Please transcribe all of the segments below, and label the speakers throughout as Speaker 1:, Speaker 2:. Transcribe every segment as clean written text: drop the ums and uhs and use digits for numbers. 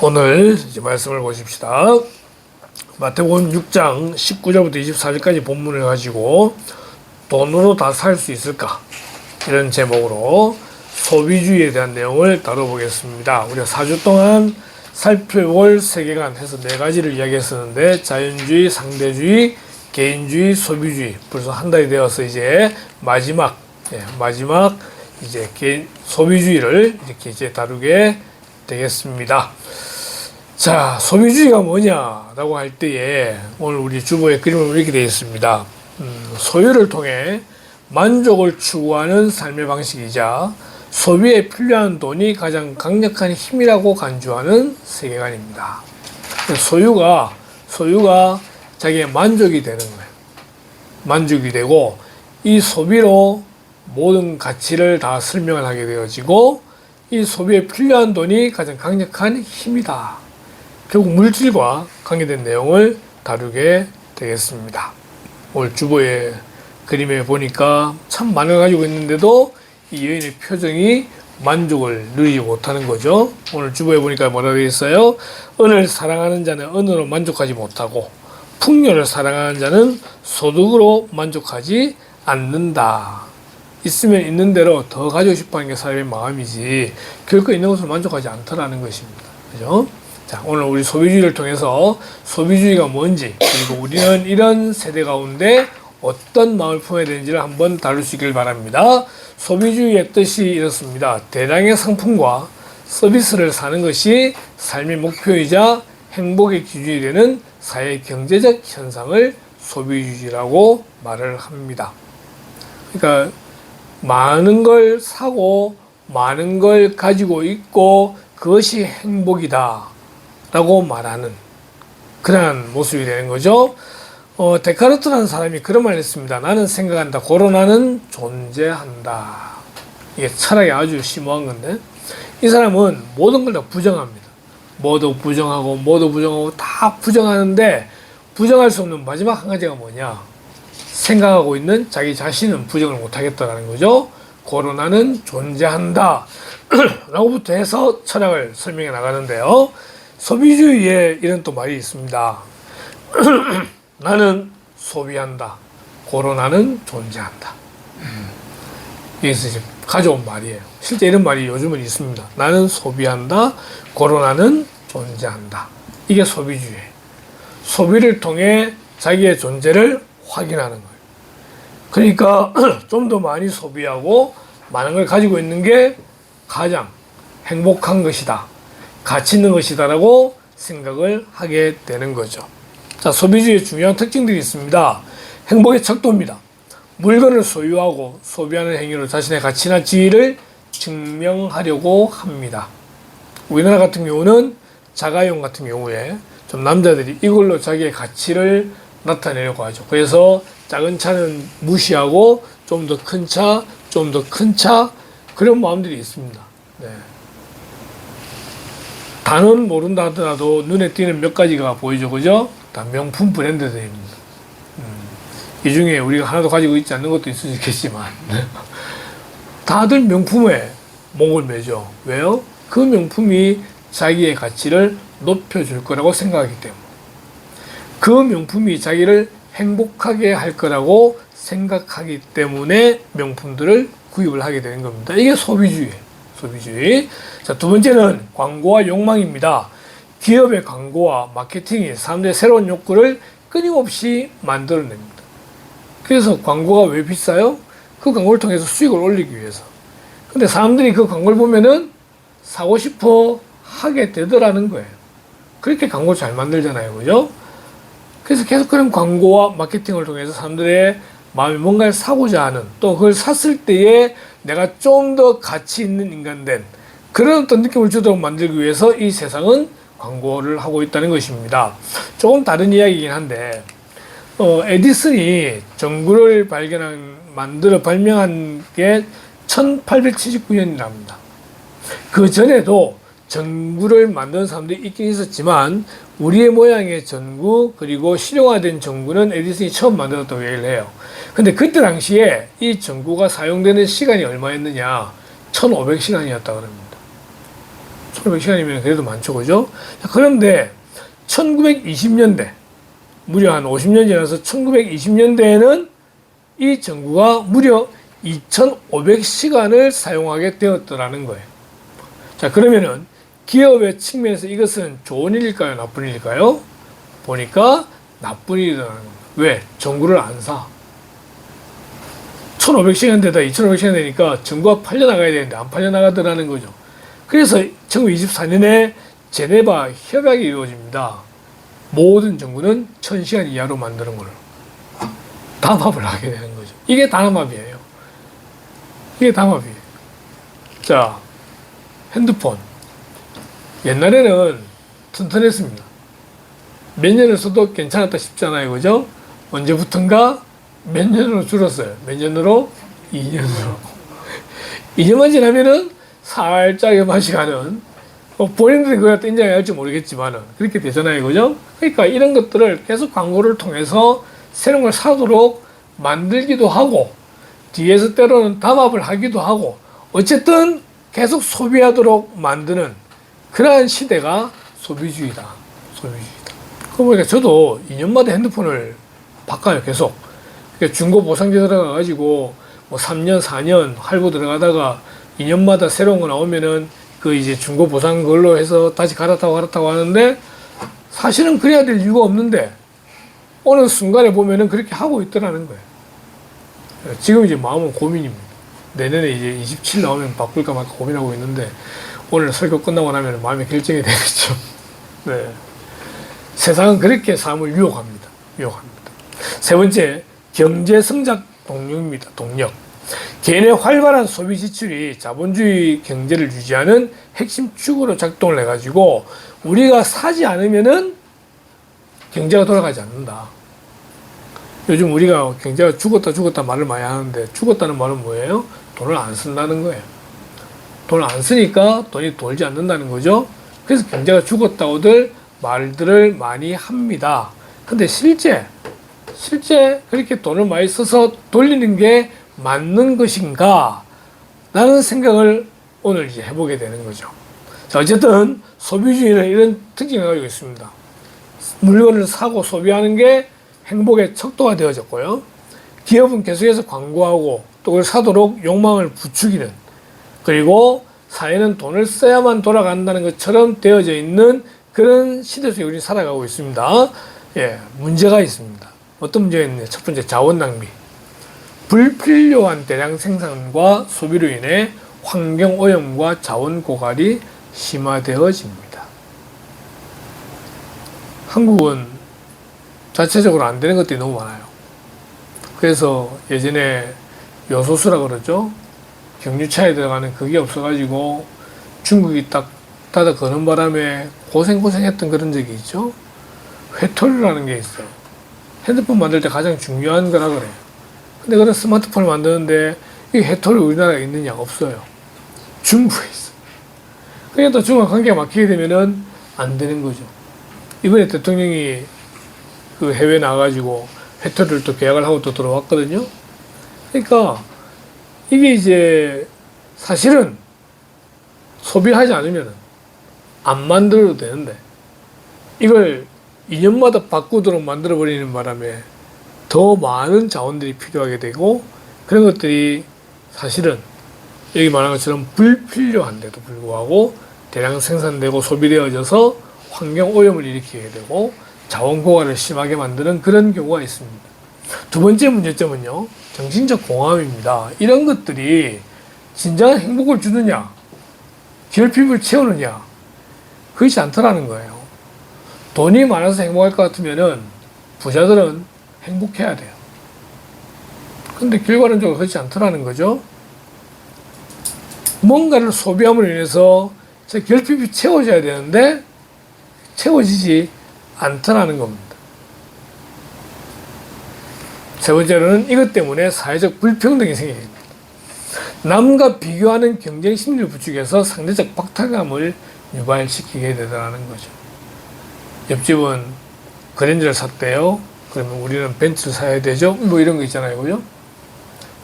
Speaker 1: 오늘 이제 말씀을 보십시다. 마태복음 6장 19절부터 24절까지 본문을 가지고 돈으로 다 살 수 있을까? 이런 제목으로 소비주의에 대한 내용을 다뤄보겠습니다. 우리가 4주 동안 살펴볼 세계관 해서 4가지를 이야기했었는데 자연주의, 상대주의, 개인주의, 소비주의. 벌써 한 달이 되어서 이제 마지막 이제 소비주의를 이렇게 이제 다루게 되겠습니다. 자, 소비주의가 뭐냐라고 할 때에 오늘 우리 주보의 그림은 이렇게 되어 있습니다. 소유를 통해 만족을 추구하는 삶의 방식이자 소비에 필요한 돈이 가장 강력한 힘이라고 간주하는 세계관입니다. 소유가 자기의 만족이 되는 거예요. 만족이 되고 이 소비로 모든 가치를 다 설명을 하게 되어지고 이 소비에 필요한 돈이 가장 강력한 힘이다. 결국 물질과 관계된 내용을 다루게 되겠습니다. 오늘 주보의 그림에 보니까 참 많은 걸 가지고 있는데도 이 여인의 표정이 만족을 누리지 못하는 거죠. 오늘 주보에 보니까 뭐라고 되어 있어요? 은을 사랑하는 자는 은으로 만족하지 못하고 풍요를 사랑하는 자는 소득으로 만족하지 않는다. 있으면 있는 대로 더 가지고 싶어하는 게 사람의 마음이지 결코 있는 것으로 만족하지 않더라는 것입니다. 그죠? 자, 오늘 우리 소비주의를 통해서 소비주의가 뭔지 그리고 우리는 이런 세대 가운데 어떤 마음을 품어야 되는지를 한번 다룰 수 있길 바랍니다. 소비주의의 뜻이 이렇습니다. 대량의 상품과 서비스를 사는 것이 삶의 목표이자 행복의 기준이 되는 사회 경제적 현상을 소비주의라고 말을 합니다. 그러니까 많은 걸 사고 많은 걸 가지고 있고 그것이 행복이다 라고 말하는 그러한 모습이 되는 거죠. 데카르트라는 사람이 그런 말을 했습니다. 나는 생각한다. 고로 나는 존재한다. 이게 철학이 아주 심오한 건데 이 사람은 모든 걸 다 부정합니다. 뭐도 부정하고 다 부정하는데 부정할 수 없는 마지막 한 가지가 뭐냐? 생각하고 있는 자기 자신은 부정을 못하겠다라는 거죠. 고로 나는 존재한다 라고부터 해서 철학을 설명해 나가는데요. 소비주의에 이런 또 말이 있습니다. 나는 소비한다. 고로 나는 존재한다. 여기서 이제 가져온 말이에요. 실제 이런 말이 요즘은 있습니다. 나는 소비한다. 고로 나는 존재한다. 이게 소비주의예요. 소비를 통해 자기의 존재를 확인하는 거예요. 그러니까 좀 더 많이 소비하고 많은 걸 가지고 있는 게 가장 행복한 것이다. 가치 있는 것이다 라고 생각을 하게 되는 거죠. 자, 소비주의의 중요한 특징들이 있습니다. 행복의 척도입니다. 물건을 소유하고 소비하는 행위로 자신의 가치나 지위를 증명하려고 합니다. 우리나라 같은 경우는 자가용 같은 경우에 좀 남자들이 이걸로 자기의 가치를 나타내려고 하죠. 그래서 작은 차는 무시하고 좀 더 큰 차, 좀 더 큰 차 그런 마음들이 있습니다. 네. 단은 모른다 하더라도 눈에 띄는 몇 가지가 보이죠. 그죠? 다 명품 브랜드들입니다. 이 중에 우리가 하나도 가지고 있지 않는 것도 있을 수 있겠지만 다들 명품에 목을 매죠. 왜요? 그 명품이 자기의 가치를 높여줄 거라고 생각하기 때문에 그 명품이 자기를 행복하게 할 거라고 생각하기 때문에 명품들을 구입을 하게 되는 겁니다. 이게 소비주의예요. 소비주의. 자, 두 번째는 광고와 욕망입니다. 기업의 광고와 마케팅이 사람들의 새로운 욕구를 끊임없이 만들어냅니다. 그래서 광고가 왜 비싸요? 그 광고를 통해서 수익을 올리기 위해서. 근데 사람들이 그 광고를 보면은 사고 싶어 하게 되더라는 거예요. 그렇게 광고를 잘 만들잖아요. 그죠? 그래서 계속 그런 광고와 마케팅을 통해서 사람들의 마음이 뭔가를 사고자 하는 또 그걸 샀을 때에 내가 좀 더 가치 있는 인간 된 그런 어떤 느낌을 주도록 만들기 위해서 이 세상은 광고를 하고 있다는 것입니다. 조금 다른 이야기이긴 한데 에디슨이 전구를 발명한 게 1879년이랍니다. 그 전에도 전구를 만드는 사람들이 있긴 있었지만 우리의 모양의 전구 그리고 실용화된 전구는 에디슨이 처음 만들었다고 얘기를 해요. 근데 그때 당시에 이 전구가 사용되는 시간이 얼마였느냐? 1500시간이었다 그럽니다. 1500시간이면 그래도 많죠, 그죠? 자, 그런데 1920년대, 무려 한 50년 지나서 1920년대에는 이 전구가 무려 2500시간을 사용하게 되었더라는 거예요. 자, 그러면은 기업의 측면에서 이것은 좋은 일일까요? 나쁜 일일까요? 보니까 나쁜 일이라는 겁니다. 왜? 전구를 안 사. 1500시간 되다 2500시간 되니까 전구가 팔려나가야 되는데 안 팔려나가더라는 거죠. 그래서 1924년에 제네바 협약이 이루어집니다. 모든 전구는 1000시간 이하로 만드는 걸로 담합을 하게 되는 거죠. 이게 담합이에요. 이게 담합이에요. 자, 핸드폰. 옛날에는 튼튼했습니다. 몇 년을 써도 괜찮았다 싶잖아요. 그죠? 언제부턴가 몇 년으로 줄었어요. 몇 년으로? 2년으로. 2년만 지나면은 살짝 맛이 가는, 본인들이 그걸 갖다 인정할지 모르겠지만은 그렇게 되잖아요. 그죠? 그러니까 이런 것들을 계속 광고를 통해서 새로운 걸 사도록 만들기도 하고, 뒤에서 때로는 담합을 하기도 하고, 어쨌든 계속 소비하도록 만드는 그러한 시대가 소비주의다. 소비주의다. 그러고 보니까 저도 2년마다 핸드폰을 바꿔요. 계속. 그러니까 중고 보상제 들어가가지고 뭐 3년, 4년 할부 들어가다가 2년마다 새로운 거 나오면은 그 이제 중고 보상 걸로 해서 다시 갈아타고 하는데, 사실은 그래야 될 이유가 없는데 어느 순간에 보면은 그렇게 하고 있더라는 거예요. 지금 이제 마음은 고민입니다. 내년에 이제 27 나오면 바꿀까 말까 고민하고 있는데, 오늘 설교 끝나고 나면 마음의 결정이 되겠죠. 네. 세상은 그렇게 삶을 유혹합니다. 유혹합니다. 세 번째, 경제 성장 동력입니다. 동력. 개인의 활발한 소비 지출이 자본주의 경제를 유지하는 핵심 축으로 작동을 해가지고, 우리가 사지 않으면은 경제가 돌아가지 않는다. 요즘 우리가 경제가 죽었다 말을 많이 하는데, 죽었다는 말은 뭐예요? 돈을 안 쓴다는 거예요. 돈을 안 쓰니까 돈이 돌지 않는다는 거죠. 그래서 경제가 죽었다고들 말들을 많이 합니다. 근데 실제 그렇게 돈을 많이 써서 돌리는 게 맞는 것인가? 라는 생각을 오늘 이제 해보게 되는 거죠. 자, 어쨌든 소비주의는 이런 특징을 가지고 있습니다. 물건을 사고 소비하는 게 행복의 척도가 되어졌고요. 기업은 계속해서 광고하고 또 그걸 사도록 욕망을 부추기는, 그리고 사회는 돈을 써야만 돌아간다는 것처럼 되어져 있는 그런 시대 속에 우리 살아가고 있습니다. 예, 문제가 있습니다. 어떤 문제가 있느냐? 첫 번째, 자원 낭비. 불필요한 대량 생산과 소비로 인해 환경 오염과 자원 고갈이 심화되어집니다. 한국은 자체적으로 안 되는 것들이 너무 많아요. 그래서 예전에 요소수라 그러죠. 경유차에 들어가는 그게 없어가지고 중국이 딱 닫아 거는 바람에 고생했던 그런 적이 있죠. 회토류라는 게 있어요. 핸드폰 만들 때 가장 중요한 거라 그래요. 근데 그런 스마트폰을 만드는데 이 회토류 우리나라에 있느냐? 없어요. 중국에 있어요. 그러니까 또 중국과 관계가 막히게 되면은 안 되는 거죠. 이번에 대통령이 그 해외 나가가지고 회토류를 또 계약을 하고 또 들어왔거든요. 그러니까 이게 이제 사실은 소비하지 않으면 안 만들어도 되는데, 이걸 2년마다 바꾸도록 만들어버리는 바람에 더 많은 자원들이 필요하게 되고, 그런 것들이 사실은 여기 말한 것처럼 불필요한데도 불구하고 대량 생산되고 소비되어져서 환경 오염을 일으키게 되고 자원 고갈을 심하게 만드는 그런 경우가 있습니다. 두 번째 문제점은요, 정신적 공허함입니다. 이런 것들이 진정한 행복을 주느냐, 결핍을 채우느냐, 그렇지 않더라는 거예요. 돈이 많아서 행복할 것 같으면은 부자들은 행복해야 돼요. 근데 결과론적으로 그렇지 않더라는 거죠. 뭔가를 소비함으로 인해서 제 결핍이 채워져야 되는데 채워지지 않더라는 겁니다. 세 번째로는 이것 때문에 사회적 불평등이 생깁니다. 남과 비교하는 경쟁 심리를 부추겨서 상대적 박탈감을 유발시키게 되더라는 거죠. 옆집은 그랜저를 샀대요. 그러면 우리는 벤츠를 사야 되죠. 뭐 이런 거 있잖아요. 그죠?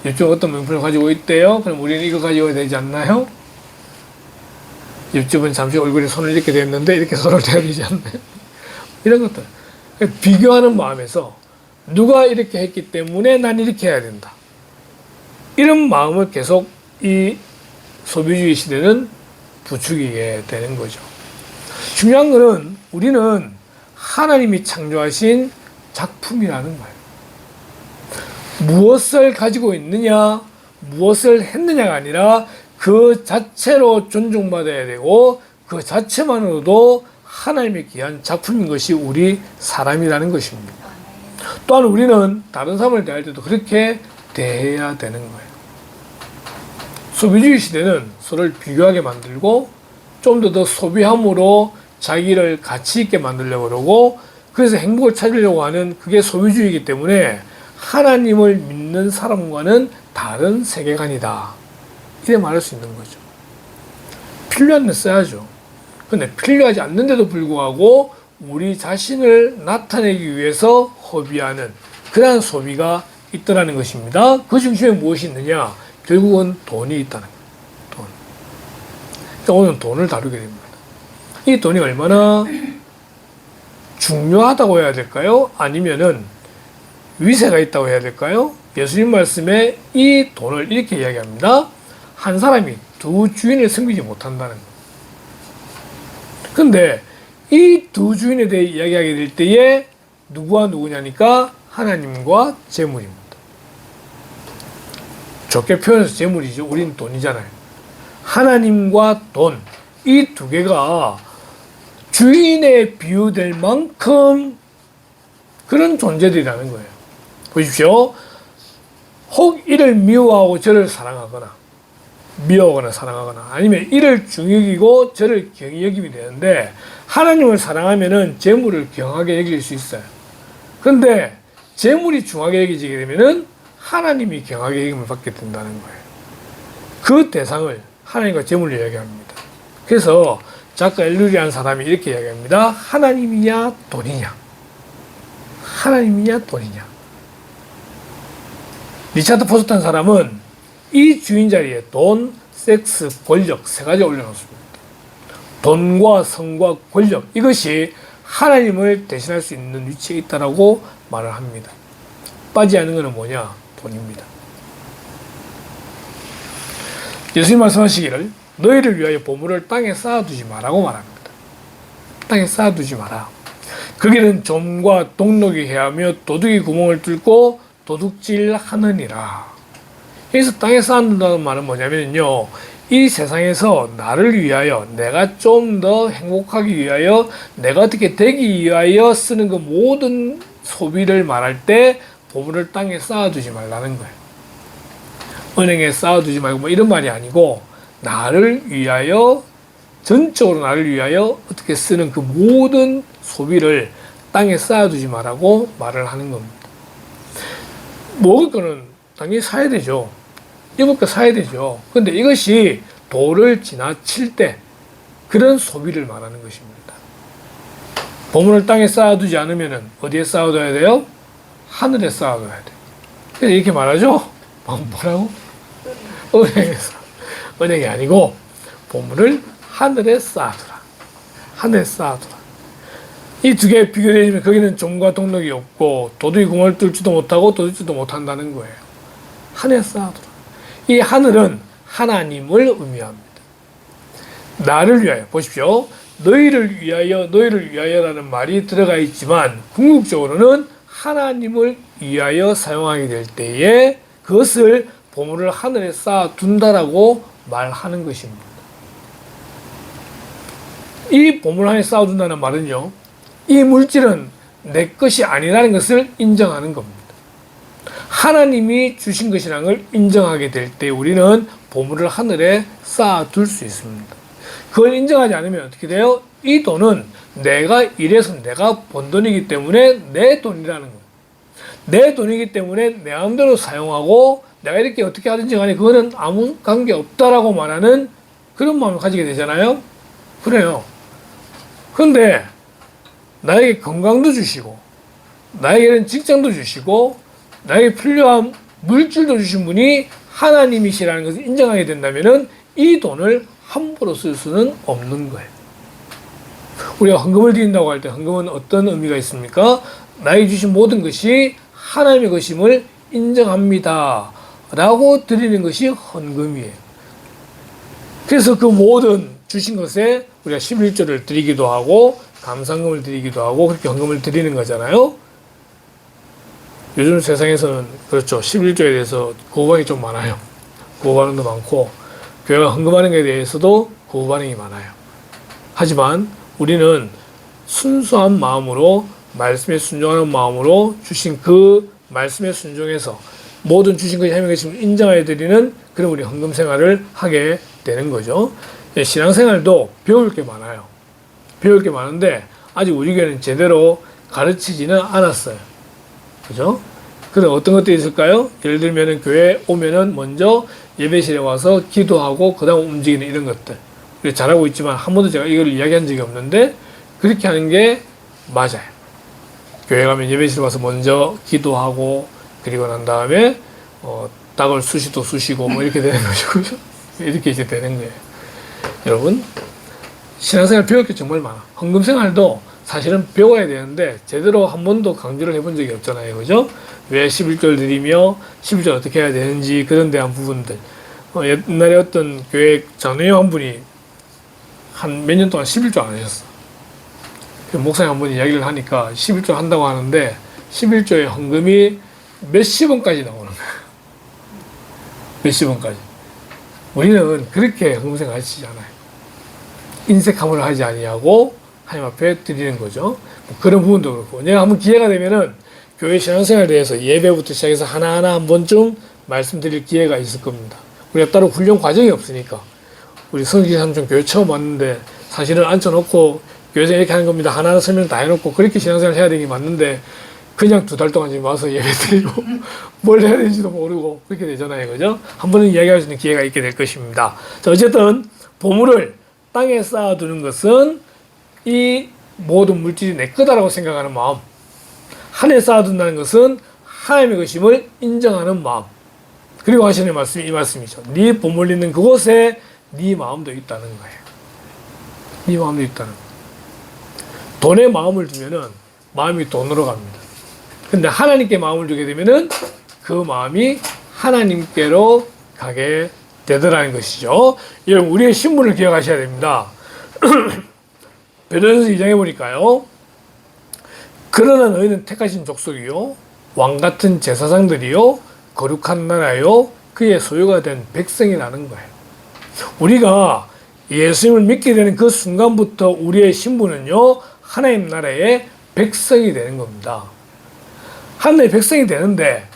Speaker 1: 옆집 어떤 명품을 가지고 있대요. 그럼 우리는 이거 가지고 되지 않나요? 옆집은 잠시 얼굴에 손을 이렇게 댔는데 이렇게 손을 대야 되지 않나요? 이런 것들. 비교하는 마음에서 누가 이렇게 했기 때문에 난 이렇게 해야 된다. 이런 마음을 계속 이 소비주의 시대는 부추기게 되는 거죠. 중요한 거는 우리는 하나님이 창조하신 작품이라는 거예요. 무엇을 가지고 있느냐, 무엇을 했느냐가 아니라 그 자체로 존중받아야 되고 그 자체만으로도 하나님의 귀한 작품인 것이 우리 사람이라는 것입니다. 또한 우리는 다른 사람을 대할 때도 그렇게 대해야 되는 거예요. 소비주의 시대는 서로를 비교하게 만들고 좀 더 소비함으로 자기를 가치 있게 만들려고 그러고 그래서 행복을 찾으려고 하는 그게 소비주의이기 때문에 하나님을 믿는 사람과는 다른 세계관이다. 이래 말할 수 있는 거죠. 필요한 데 써야죠. 근데 필요하지 않는데도 불구하고 우리 자신을 나타내기 위해서 허비하는 그러한 소비가 있더라는 것입니다. 그 중심에 무엇이 있느냐? 결국은 돈이 있다는 거예요. 돈. 오늘 돈을 다루게 됩니다. 이 돈이 얼마나 중요하다고 해야 될까요? 아니면은 위세가 있다고 해야 될까요? 예수님 말씀에 이 돈을 이렇게 이야기합니다. 한 사람이 두 주인을 섬기지 못한다는 거예요. 근데 이 두 주인에 대해 이야기하게 될 때에 누구와 누구냐니까 하나님과 재물입니다. 좋게 표현해서 재물이죠. 우린 돈이잖아요. 하나님과 돈, 이 두 개가 주인에 비유될 만큼 그런 존재들이라는 거예요. 보십시오. 혹 이를 미워하고 저를 사랑하거나 미워하거나 사랑하거나 아니면 이를 중히 여기고 저를 경히 여기면 되는데 하나님을 사랑하면은 재물을 경하게 여길 수 있어요. 그런데 재물이 중하게 여기지게 되면은 하나님이 경하게 여김을 받게 된다는 거예요. 그 대상을 하나님과 재물을 이야기합니다. 그래서 작가 엘루리라는 사람이 이렇게 이야기합니다. 하나님이냐 돈이냐. 하나님이냐 돈이냐. 리차드 포스트라는 사람은 이 주인 자리에 돈, 섹스, 권력 세 가지 올려놓습니다. 돈과 성과 권력 이것이 하나님을 대신할 수 있는 위치에 있다라고 말을 합니다. 빠지지 않는 것은 뭐냐? 돈입니다. 예수님 말씀하시기를 너희를 위하여 보물을 땅에 쌓아두지 마라고 말합니다. 땅에 쌓아두지 마라. 거기는 좀과 동록이 해하며 도둑이 구멍을 뚫고 도둑질하느니라. 여기서 땅에 쌓아둔다는 말은 뭐냐면요, 이 세상에서 나를 위하여, 내가 좀 더 행복하기 위하여, 내가 어떻게 되기 위하여 쓰는 그 모든 소비를 말할 때 보물을 땅에 쌓아두지 말라는 거예요. 은행에 쌓아두지 말고 뭐 이런 말이 아니고 나를 위하여, 전적으로 나를 위하여 어떻게 쓰는 그 모든 소비를 땅에 쌓아두지 말라고 말을 하는 겁니다. 먹을 거는 당연히 사야 되죠. 입을 거 사야 되죠. 근데 이것이 도를 지나칠 때 그런 소비를 말하는 것입니다. 보물을 땅에 쌓아두지 않으면 어디에 쌓아둬야 돼요? 하늘에 쌓아둬야 돼요. 그래서 이렇게 말하죠. 뭐라고? 은행에서. 은행이 아니고 보물을 하늘에 쌓아두라. 하늘에 쌓아두라. 이 두 개 비교되면 거기는 종과 동록이 없고 도둑이 구멍을 뚫지도 못하고 도둑질도 못한다는 거예요. 하늘에 쌓아두라. 이 하늘은 하나님을 의미합니다. 나를 위하여. 보십시오. 너희를 위하여라는 말이 들어가 있지만 궁극적으로는 하나님을 위하여 사용하게 될 때에 그것을 보물을 하늘에 쌓아둔다라고 말하는 것입니다. 이 보물 하늘에 쌓아둔다는 말은요, 이 물질은 내 것이 아니라는 것을 인정하는 겁니다. 하나님이 주신 것이라는 걸 인정하게 될 때 우리는 보물을 하늘에 쌓아둘 수 있습니다. 그걸 인정하지 않으면 어떻게 돼요? 이 돈은 내가 일해서 내가 번 돈이기 때문에 내 돈이라는 거예요. 내 돈이기 때문에 내 마음대로 사용하고 내가 이렇게 어떻게 하든지 간에 그거는 아무 관계 없다라고 말하는 그런 마음을 가지게 되잖아요. 그래요. 그런데 나에게 건강도 주시고 나에게는 직장도 주시고 나에게 필요한 물질도 주신 분이 하나님이시라는 것을 인정하게 된다면은 이 돈을 함부로 쓸 수는 없는 거예요. 우리가 헌금을 드린다고 할 때 헌금은 어떤 의미가 있습니까? 나에게 주신 모든 것이 하나님의 것임을 인정합니다. 라고 드리는 것이 헌금이에요. 그래서 그 모든 주신 것에 우리가 11조를 드리기도 하고 감사금을 드리기도 하고 그렇게 헌금을 드리는 거잖아요. 요즘 세상에서는 그렇죠. 11조에 대해서 거부반응이 좀 많아요. 거부반응도 많고 교회가 헌금하는 것에 대해서도 거부반응이 많아요. 하지만 우리는 순수한 마음으로 말씀에 순종하는 마음으로 주신 그 말씀에 순종해서 모든 주신 것이 하나님의 것임을 인정하여 드리는 그런 우리 헌금 생활을 하게 되는 거죠. 신앙생활도 배울 게 많아요. 배울 게 많은데 아직 우리 교회는 제대로 가르치지는 않았어요. 그죠? 그럼 어떤 것들이 있을까요? 예를 들면 교회에 오면은 먼저 예배실에 와서 기도하고 그 다음 움직이는 이런 것들. 잘하고 있지만 한 번도 제가 이걸 이야기한 적이 없는데 그렇게 하는 게 맞아요. 교회 가면 예배실 와서 먼저 기도하고 그리고 난 다음에 닭을 수시도 쑤시고 뭐 이렇게 되는 거죠. 이렇게 이제 되는 거예요. 여러분 신앙생활 배울 게 정말 많아. 헌금생활도 사실은 배워야 되는데 제대로 한 번도 강조를 해본 적이 없잖아요. 그죠? 왜 11조를 드리며 11조 어떻게 해야 되는지 그런 대한 부분들. 옛날에 어떤 교회 장로님 한 분이 한 몇 년 동안 11조 안 하셨어. 목사님 한 번 이야기를 하니까 11조 한다고 하는데 11조의 헌금이 몇십 원까지 나오는 거야. 몇십 원까지. 우리는 그렇게 헌금생활 하시지 않아요. 인색함을 하지 아니하고 하나님 앞에 드리는 거죠. 뭐 그런 부분도 그렇고. 내가 한번 기회가 되면은 교회 신앙생활에 대해서 예배부터 시작해서 하나하나 한 번쯤 말씀드릴 기회가 있을 겁니다. 우리가 따로 훈련 과정이 없으니까. 우리 성기 삼촌 교회 처음 왔는데 사실은 앉혀놓고 교회에서 이렇게 하는 겁니다. 하나하나 설명 다 해놓고 그렇게 신앙생활 해야 되는 게 맞는데 그냥 2달 동안 지금 와서 예배 드리고 뭘 해야 되는지도 모르고 그렇게 되잖아요. 그죠? 한 번은 이야기할 수 있는 기회가 있게 될 것입니다. 자, 어쨌든 보물을 땅에 쌓아두는 것은 이 모든 물질이 내 거다라고 생각하는 마음, 하늘에 쌓아둔다는 것은 하나님의 것임을 인정하는 마음, 그리고 하시는 말씀이 이 말씀이죠. 네 보물 있는 그곳에 네 마음도 있다는 거예요. 네 마음도 있다는 거예요. 돈에 마음을 두면은 마음이 돈으로 갑니다. 근데 하나님께 마음을 두게 되면은 그 마음이 하나님께로 가게 되더라는 것이죠. 여러분 우리의 신분을 기억하셔야 됩니다. 베드로전서 2장에 보니까요. 그러나 너희는 택하신 족속이요 왕같은 제사장들이요 거룩한 나라요 그의 소유가 된 백성이라는 거예요. 우리가 예수님을 믿게 되는 그 순간부터 우리의 신분은요 하나님 나라의 백성이 되는 겁니다. 하나님의 백성이 되는데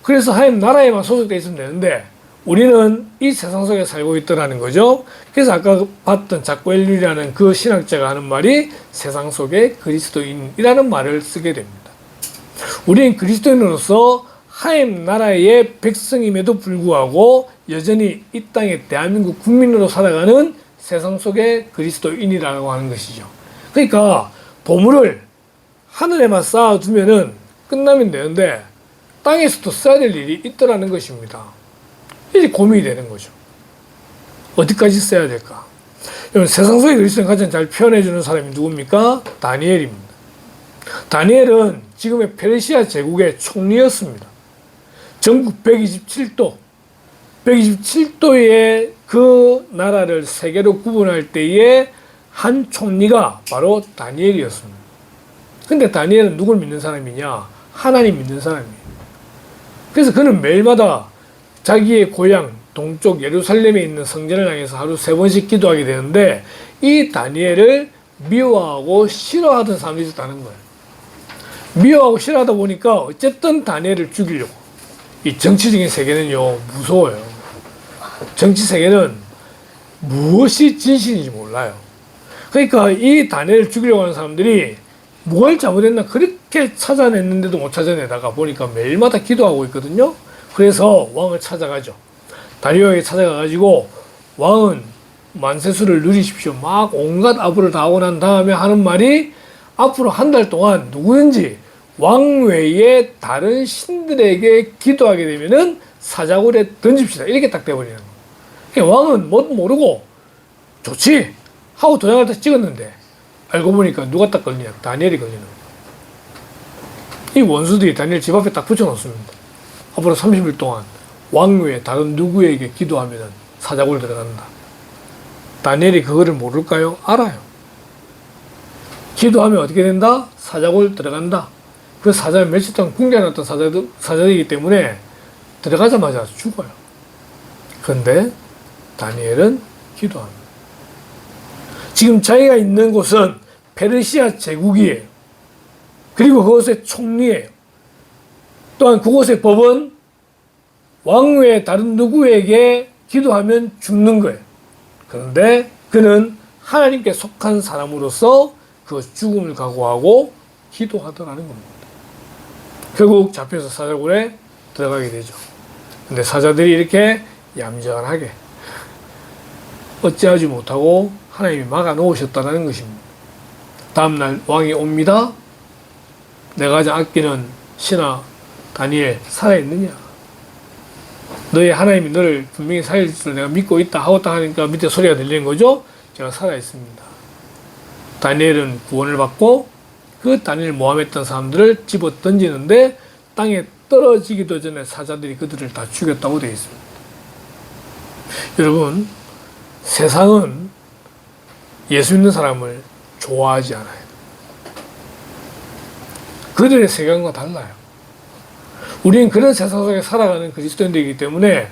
Speaker 1: 그래서 하나님 나라에만 소속되어 있으면 되는데 우리는 이 세상 속에 살고 있더라는 거죠. 그래서 아까 봤던 자코엘률이라는 그 신학자가 하는 말이 세상 속의 그리스도인이라는 말을 쓰게 됩니다. 우리는 그리스도인으로서 하나님 나라의 백성임에도 불구하고 여전히 이 땅의 대한민국 국민으로 살아가는 세상 속의 그리스도인이라고 하는 것이죠. 그러니까 보물을 하늘에만 쌓아두면은 끝나면 되는데 땅에서도 써야 될 일이 있더라는 것입니다. 이제 고민이 되는 거죠. 어디까지 써야 될까? 여러분 세상 속의 그리스도인 가장 잘 표현해주는 사람이 누굽니까? 다니엘입니다. 다니엘은 지금의 페르시아 제국의 총리였습니다. 전국 127도, 127도의 그 나라를 세 개로 구분할 때에 한 총리가 바로 다니엘이었습니다. 근데 다니엘은 누굴 믿는 사람이냐? 하나님 믿는 사람이에요. 그래서 그는 매일마다 자기의 고향 동쪽 예루살렘에 있는 성전을 향해서 하루 3번씩 기도하게 되는데 이 다니엘을 미워하고 싫어하던 사람이 있었다는 거예요. 미워하고 싫어하다 보니까 어쨌든 다니엘을 죽이려고. 이 정치적인 세계는요 무서워요. 정치 세계는 무엇이 진실인지 몰라요. 그러니까 이 다니엘을 죽이려고 하는 사람들이 뭘 잘못했나 그렇게 찾아냈는데도 못 찾아내다가 보니까 매일마다 기도하고 있거든요. 그래서 왕을 찾아가죠. 다리오에게 찾아가가지고 왕은 만세수를 누리십시오. 막 온갖 아부를 다 하고 난 다음에 하는 말이 앞으로 한 달 동안 누구든지 왕 외에 다른 신들에게 기도하게 되면은 사자굴에 던집시다. 이렇게 딱 돼버리는 거예요. 그러니까 왕은 뭣도 모르고 좋지 하고 도장을 딱 찍었는데 알고 보니까 누가 딱 걸리냐. 다니엘이 걸리는 거예요. 이 원수들이 다니엘 집 앞에 딱 붙여놓습니다. 앞으로 30일 동안 왕 외에 다른 누구에게 기도하면 사자굴 들어간다. 다니엘이 그거를 모를까요? 알아요. 기도하면 어떻게 된다? 사자굴 들어간다. 그 사자는 며칠 동안 궁전에 놨던 사자들이기 때문에 들어가자마자 죽어요. 그런데 다니엘은 기도합니다. 지금 자기가 있는 곳은 페르시아 제국이에요. 그리고 그곳의 총리예요. 또한 그곳의 법은 왕 외에 다른 누구에게 기도하면 죽는 거예요. 그런데 그는 하나님께 속한 사람으로서 그 죽음을 각오하고 기도하더라는 겁니다. 결국 잡혀서 사자굴에 들어가게 되죠. 근데 사자들이 이렇게 얌전하게 어찌하지 못하고 하나님이 막아 놓으셨다는 것입니다. 다음날 왕이 옵니다. 내가 가장 아끼는 신하 다니엘 살아있느냐? 너의 하나님이 너를 분명히 살릴 줄 내가 믿고 있다 하고 딱 하니까 밑에 소리가 들리는 거죠. 제가 살아있습니다. 다니엘은 구원을 받고 그 다니엘 모함했던 사람들을 집어 던지는데 땅에 떨어지기도 전에 사자들이 그들을 다 죽였다고 되어 있습니다. 여러분, 세상은 예수 믿는 사람을 좋아하지 않아요. 그들의 세상과 달라요. 우리는 그런 세상 속에 살아가는 그리스도인들이기 때문에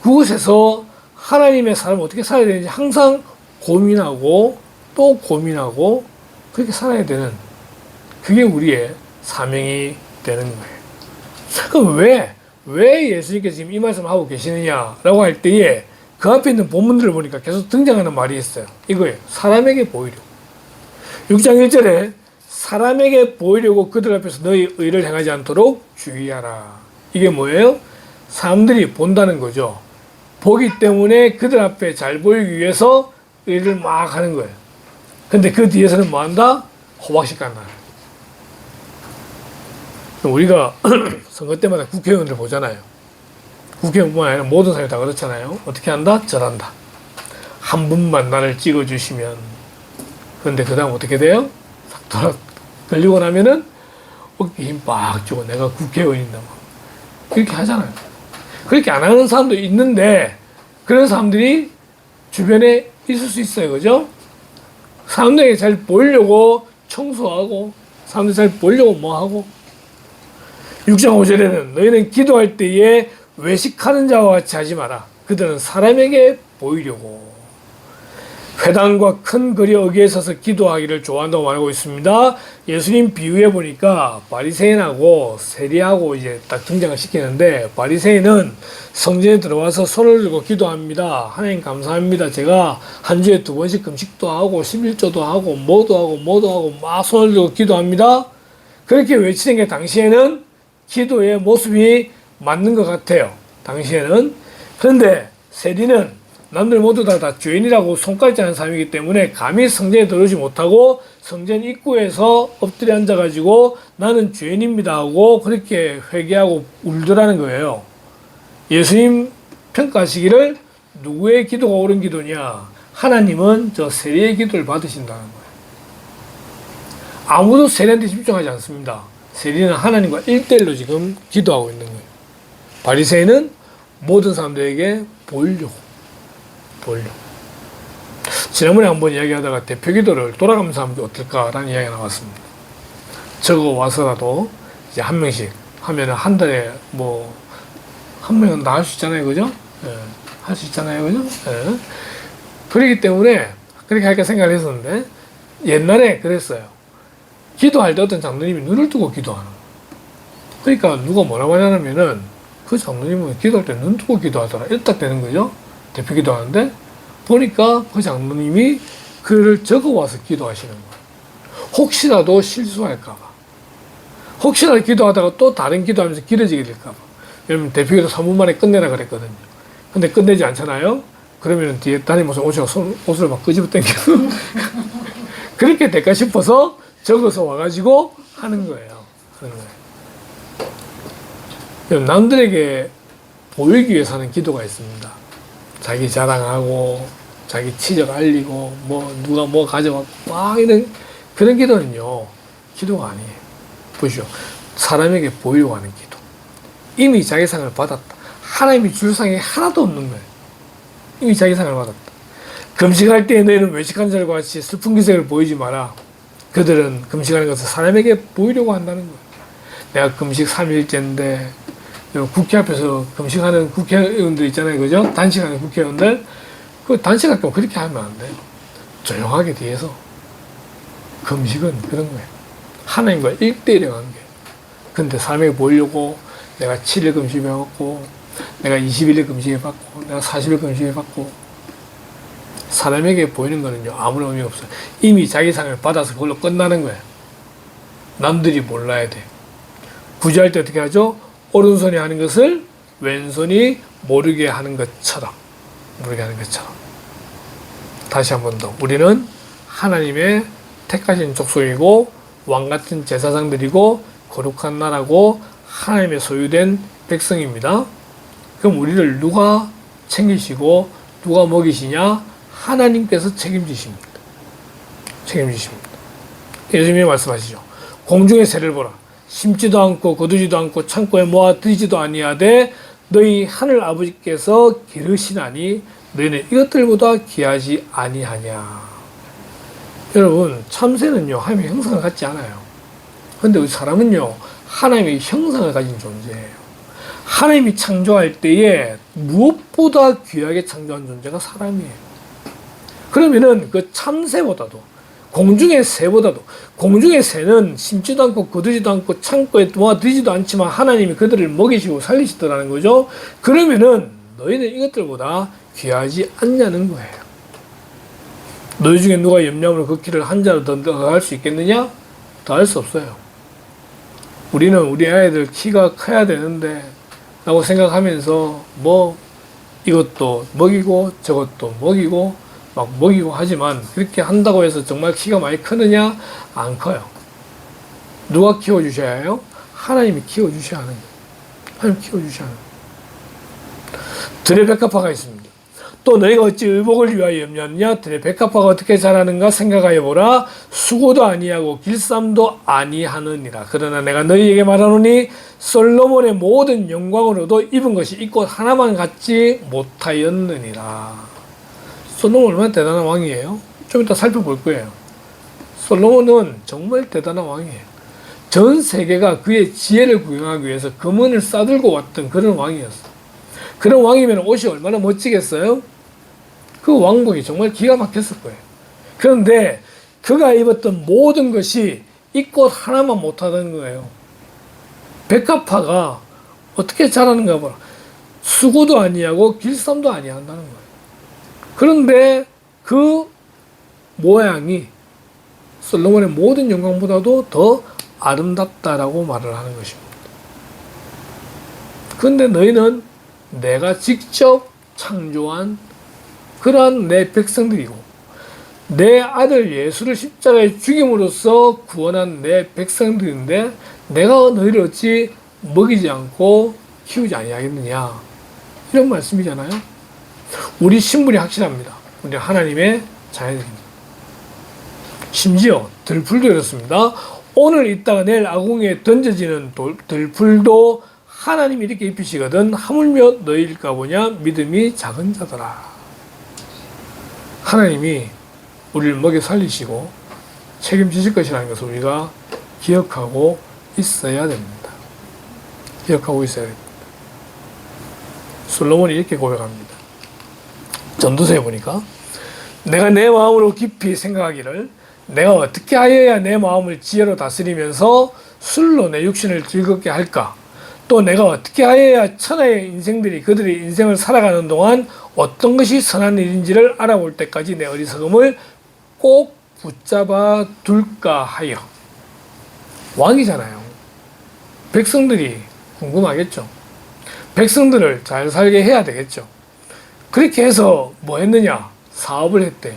Speaker 1: 그곳에서 하나님의 삶을 어떻게 살아야 되는지 항상 고민하고 또 고민하고 그렇게 살아야 되는 그게 우리의 사명이 되는 거예요. 그럼 왜 예수님께서 지금 이 말씀을 하고 계시느냐라고 할 때에 그 앞에 있는 본문들을 보니까 계속 등장하는 말이 있어요. 이거예요. 사람에게 보이려고. 6장 1절에 사람에게 보이려고 그들 앞에서 너희 의를 행하지 않도록 주의하라. 이게 뭐예요? 사람들이 본다는 거죠. 보기 때문에 그들 앞에 잘 보이기 위해서 의를 막 하는 거예요. 근데 그 뒤에서는 뭐 한다? 호박씩 간다. 우리가 선거 때마다 국회의원들 보잖아요. 국회의원뿐만 아니라 모든 사람이 다 그렇잖아요. 어떻게 한다? 절한다. 한 분만 나를 찍어주시면. 그런데 그 다음 어떻게 돼요? 싹 돌아 걸리고 나면은 어깨 힘 빡 주고 내가 국회의원이다. 그렇게 하잖아요. 그렇게 안 하는 사람도 있는데 그런 사람들이 주변에 있을 수 있어요. 그죠? 사람들에게 잘 보이려고 청소하고 사람들 잘 보이려고 뭐하고 6장 5절에는 너희는 기도할 때에 외식하는 자와 같이 하지 마라. 그들은 사람에게 보이려고 회당과 큰 거리 어귀에 서서 기도하기를 좋아한다고 말하고 있습니다. 예수님 비유해 보니까 바리새인하고 세리하고 이제 딱 등장을 시키는데 바리새인은 성전에 들어와서 손을 들고 기도합니다. 하나님 감사합니다. 제가 한 주에 2번씩 금식도 하고 11조도 하고 뭐도 하고 막 손을 들고 기도합니다. 그렇게 외치는 게 당시에는 기도의 모습이 맞는 것 같아요. 당시에는. 그런데 세리는 남들 모두 다 죄인이라고 손가락질하는 사람이기 때문에 감히 성전에 들어오지 못하고 성전 입구에서 엎드려 앉아가지고 나는 죄인입니다 하고 그렇게 회개하고 울더라는 거예요. 예수님 평가하시기를 누구의 기도가 옳은 기도냐? 하나님은 저 세리의 기도를 받으신다는 거예요. 아무도 세리한테 집중하지 않습니다. 세리는 하나님과 1대1로 지금 기도하고 있는 거예요. 바리새인은 모든 사람들에게 보이려고. 지난번에 한번 이야기하다가 대표 기도를 돌아가면서 하면 어떨까라는 이야기가 나왔습니다. 적어 와서라도 이제 한 명씩 하면은 한 달에 뭐 한 명은 다 할 수 있잖아요, 그죠? 예, 할 수 있잖아요, 그죠? 예. 그렇기 때문에 그렇게 할까 생각을 했었는데 옛날에 그랬어요. 기도할 때 어떤 장로님이 눈을 뜨고 기도하는 거예요. 그러니까 누가 뭐라고 하냐면은 그 장로님은 기도할 때 눈 뜨고 기도하더라. 이렇게 딱 되는 거죠. 대표 기도하는데 보니까 그 장로님이 그를 적어와서 기도하시는 거예요. 혹시라도 실수할까봐. 혹시라도 기도하다가 또 다른 기도하면서 길어지게 될까봐. 여러분 대표 기도 3분 만에 끝내라 그랬거든요. 근데 끝내지 않잖아요. 그러면 뒤에 담임목사 오셔서 옷을 막 끄집어 당겨서 그렇게 될까 싶어서 적어서 와가지고 하는 거예요. 남들에게 보이기 위해서 하는 기도가 있습니다. 자기 자랑하고 자기 치적 알리고 뭐 누가 뭐 가져왔고 막 이런 그런 기도는요 기도가 아니에요. 보시오. 사람에게 보이려고 하는 기도. 이미 자기 상을 받았다. 하나님이 줄 상이 하나도 없는 거예요. 이미 자기 상을 받았다. 금식할 때 너희는 외식한 자들과 같이 슬픈 기색을 보이지 마라. 그들은 금식하는 것을 사람에게 보이려고 한다는 거예요. 내가 금식 3일째인데 국회 앞에서 금식하는 국회의원들 있잖아요. 그죠? 단식하는 국회의원들. 그 단식할 경우 그렇게 하면 안 돼요. 조용하게 뒤에서. 금식은 그런 거예요. 하나님과 1대1의 관계. 근데 사람에게 보이려고 내가 7일 금식해봤고, 내가 21일 금식해봤고, 내가 40일 금식해봤고, 사람에게 보이는 거는요, 아무런 의미가 없어요. 이미 자기 상을 받아서 그걸로 끝나는 거예요. 남들이 몰라야 돼. 구제할 때 어떻게 하죠? 오른손이 하는 것을 왼손이 모르게 하는 것처럼. 모르게 하는 것처럼. 다시 한 번 더. 우리는 하나님의 택하신 족속이고, 왕같은 제사장들이고, 거룩한 나라고, 하나님의 소유된 백성입니다. 그럼 우리를 누가 챙기시고, 누가 먹이시냐? 하나님께서 책임지십니다. 책임지십니다. 예수님이 말씀하시죠. 공중의 새를 보라. 심지도 않고 거두지도 않고 창고에 모아 들이지도 아니하되 너희 하늘 아버지께서 기르시나니 너희는 이것들보다 귀하지 아니하냐. 여러분, 참새는요 하나님의 형상을 갖지 않아요. 그런데 우리 사람은요 하나님의 형상을 가진 존재예요. 하나님이 창조할 때에 무엇보다 귀하게 창조한 존재가 사람이에요. 그러면은 그 참새보다도 공중의 새보다도, 공중의 새는 심지도 않고 거두지도 않고 창고에 모아두지도 않지만 하나님이 그들을 먹이시고 살리시더라는 거죠. 그러면은 너희는 이것들보다 귀하지 않냐는 거예요. 너희 중에 누가 염려함으로 그 키를 한 자로 더 할 수 있겠느냐? 더 할 수 없어요. 우리는 우리 아이들 키가 커야 되는데 라고 생각하면서 뭐 이것도 먹이고 저것도 먹이고 막 먹이고 하지만 그렇게 한다고 해서 정말 키가 많이 크느냐? 안 커요. 누가 키워주셔야 해요? 하나님이 키워주셔야 하는 거예요. 하나님 키워주셔야 하는 거예요. 들의 백합화가 있습니다. 또 너희가 어찌 의복을 위하여 염려하느냐? 들의 백합화가 어떻게 자라는가 생각하여 보라. 수고도 아니하고 길쌈도 아니하느니라. 그러나 내가 너희에게 말하노니 솔로몬의 모든 영광으로도 입은 것이 이 꽃 하나만 갖지 못하였느니라. 솔로몬은 얼마나 대단한 왕이에요? 좀 이따 살펴볼 거예요. 솔로몬은 정말 대단한 왕이에요. 전 세계가 그의 지혜를 구경하기 위해서 금은을 싸들고 왔던 그런 왕이었어. 그런 왕이면 옷이 얼마나 멋지겠어요? 그 왕복이 정말 기가 막혔을 거예요. 그런데 그가 입었던 모든 것이 이 꽃 하나만 못하던 거예요. 백합화가 어떻게 자라는가 보라. 수고도 아니하고 길쌈도 아니한다는 거예요. 그런데 그 모양이 솔로몬의 모든 영광보다도 더 아름답다라고 말을 하는 것입니다. 그런데 너희는 내가 직접 창조한 그러한 내 백성들이고 내 아들 예수를 십자가에 죽임으로써 구원한 내 백성들인데 내가 너희를 어찌 먹이지 않고 키우지 아니하겠느냐. 이런 말씀이잖아요. 우리 신분이 확실합니다. 우리 하나님의 자녀들입니다. 심지어 들풀도 이렇습니다. 오늘 있다가 내일 아궁이에 던져지는 들풀도 하나님이 이렇게 입히시거든 하물며 너희일까 보냐 믿음이 작은 자더라. 하나님이 우리를 먹여 살리시고 책임지실 것이라는 것을 우리가 기억하고 있어야 됩니다. 기억하고 있어야 됩니다. 솔로몬이 이렇게 고백합니다. 전도서에 보니까 내가 내 마음으로 깊이 생각하기를 내가 어떻게 하여야 내 마음을 지혜로 다스리면서 술로 내 육신을 즐겁게 할까? 또 내가 어떻게 하여야 천하의 인생들이 그들의 인생을 살아가는 동안 어떤 것이 선한 일인지를 알아볼 때까지 내 어리석음을 꼭 붙잡아 둘까 하여. 왕이잖아요. 백성들이 궁금하겠죠. 백성들을 잘 살게 해야 되겠죠. 그렇게 해서 뭐 했느냐? 사업을 했대요.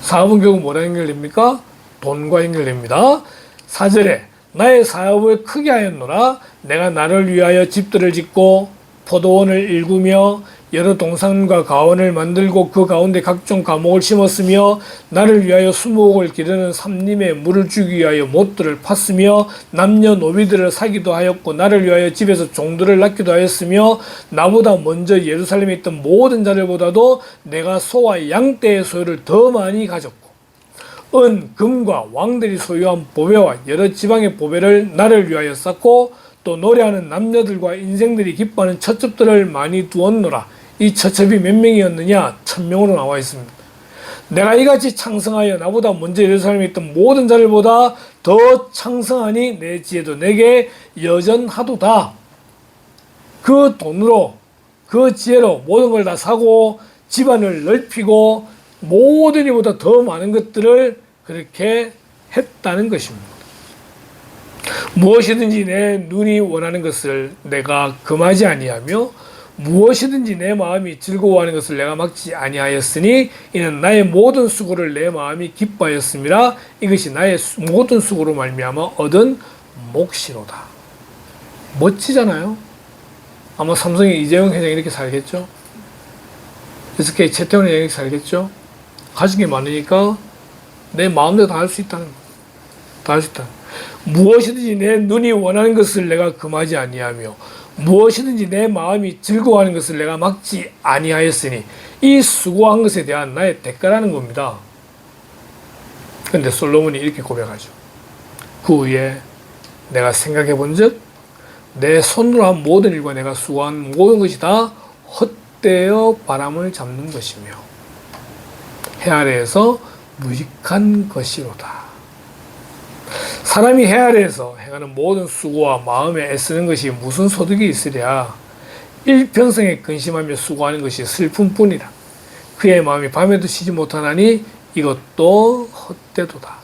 Speaker 1: 사업은 결국 뭐랑 연결됩니까? 돈과 연결됩니다. 4절에 나의 사업을 크게 하였노라. 내가 나를 위하여 집들을 짓고 포도원을 일구며 여러 동산과 가원을 만들고 그 가운데 각종 과목을 심었으며 나를 위하여 수목을 기르는 삼림에 물을 주기 위하여 못들을 팠으며 남녀노비들을 사기도 하였고 나를 위하여 집에서 종들을 낳기도 하였으며 나보다 먼저 예루살렘에 있던 모든 자들보다도 내가 소와 양떼의 소유를 더 많이 가졌고 은, 금과 왕들이 소유한 보배와 여러 지방의 보배를 나를 위하여 쌓고 또 노래하는 남녀들과 인생들이 기뻐하는 처첩들을 많이 두었노라. 이 처첩이 몇 명이었느냐? 1000명으로 나와 있습니다. 내가 이같이 창성하여 나보다 먼저 예루살렘에 있던 모든 자들보다 더 창성하니 내 지혜도 내게 여전하도다. 그 돈으로 그 지혜로 모든 걸 다 사고 집안을 넓히고 모든 이보다 더 많은 것들을 그렇게 했다는 것입니다. 무엇이든지 내 눈이 원하는 것을 내가 금하지 아니하며 무엇이든지 내 마음이 즐거워하는 것을 내가 막지 아니하였으니 이는 나의 모든 수고를 내 마음이 기뻐하였음이라. 이것이 나의 모든 수고로 말미암아 얻은 몫이로다. 멋지잖아요. 아마 삼성의 이재용 회장이 이렇게 살겠죠. SK 최태원 회장이 이렇게 살겠죠. 가진 게 많으니까 내 마음대로 다 할 수 있다는 거예요. 다 할 수 있다. 무엇이든지 내 눈이 원하는 것을 내가 금하지 아니하며 무엇이든지 내 마음이 즐거워하는 것을 내가 막지 아니하였으니 이 수고한 것에 대한 나의 대가라는 겁니다. 그런데 솔로몬이 이렇게 고백하죠. 그 후에 내가 생각해 본즉 내 손으로 한 모든 일과 내가 수고한 모든 것이 다 헛되어 바람을 잡는 것이며 해 아래에서 무익한 것이로다. 사람이 해 아래에서 행하는 모든 수고와 마음에 애쓰는 것이 무슨 소득이 있으랴. 일평생에 근심하며 수고하는 것이 슬픔뿐이라. 그의 마음이 밤에도 쉬지 못하나니 이것도 헛되도다.